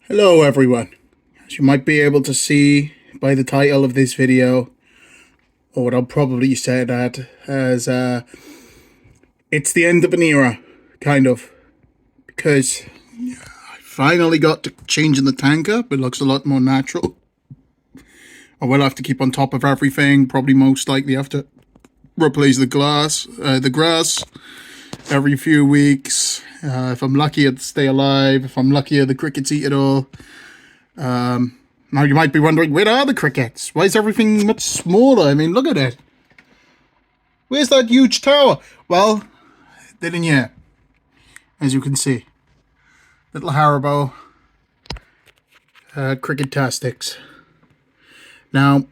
Hello everyone. As you might be able to see by the title of this video, or what I'll probably say that as it's the end of an era, kind of, because I finally got to changing the tank up. It looks a lot more natural. I will have to keep on top of everything, probably most likely have to replace the grass every few weeks. If I'm lucky, it'll stay alive. If I'm lucky, the crickets eat it all. Now you might be wondering, where are the crickets? Why is everything much smaller? I mean, look at it. Where's that huge tower? Well, they're in here, as you can see. Little Haribo cricket-tastics. Now,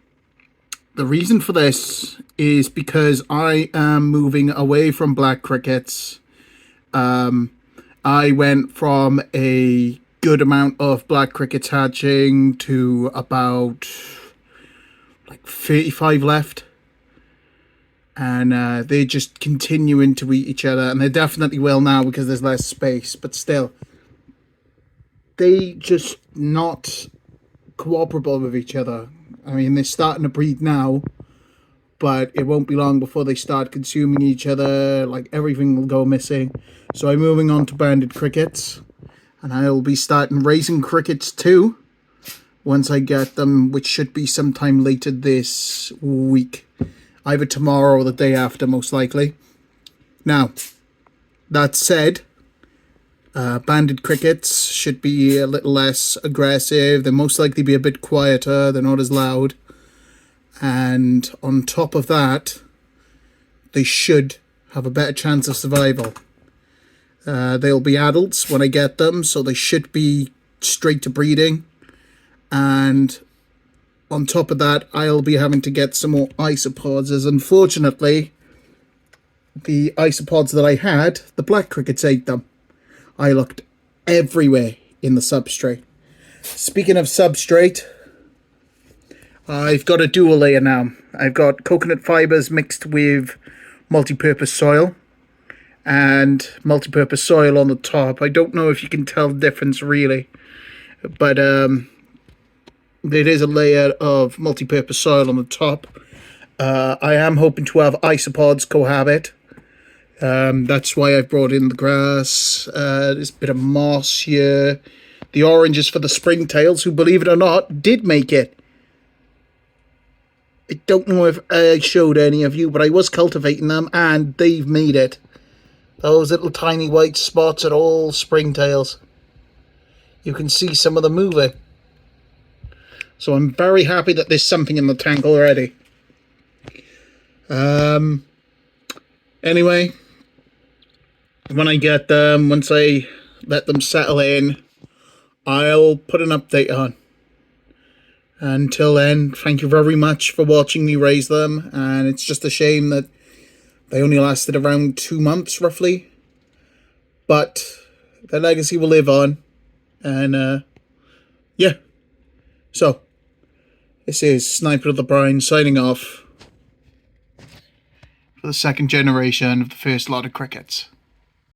the reason for this is because I am moving away from black crickets. I went from a good amount of black crickets hatching to about like 35 left. And they're just continuing to eat each other. And they definitely will now because there's less space. But still, they just not cooperable with each other. I mean, they're starting to breed now, but it won't be long before they start consuming each other. Like, everything will go missing. So I'm moving on to banded crickets, and I'll be starting raising crickets too once I get them, which should be sometime later this week, either tomorrow or the day after, most likely. Now, that said, banded crickets should be a little less aggressive. They'll most likely be a bit quieter. They're not as loud. And on top of that, they should have a better chance of survival. They'll be adults when I get them, so they should be straight to breeding. And on top of that, I'll be having to get some more isopods, as unfortunately, the isopods that I had, the black crickets ate them. I looked everywhere in the substrate. Speaking of substrate, I've got a dual layer now. I've got coconut fibers mixed with multi-purpose soil and multi-purpose soil on the top. I don't know if you can tell the difference really, but there is a layer of multi-purpose soil on the top. I am hoping to have isopods cohabit. That's why I've brought in the grass. There's a bit of moss here. The orange is for the springtails, who, believe it or not, did make it. I don't know if I showed any of you, but I was cultivating them, and they've made it. Those little tiny white spots are all springtails. You can see some of them moving. So I'm very happy that there's something in the tank already. Anyway, when I get them, once I let them settle in, I'll put an update on. Until then, thank you very much for watching me raise them, and it's just a shame that they only lasted around 2 months, roughly. But their legacy will live on, and yeah. So, this is Sniper of the Brine signing off for the second generation of the first lot of crickets.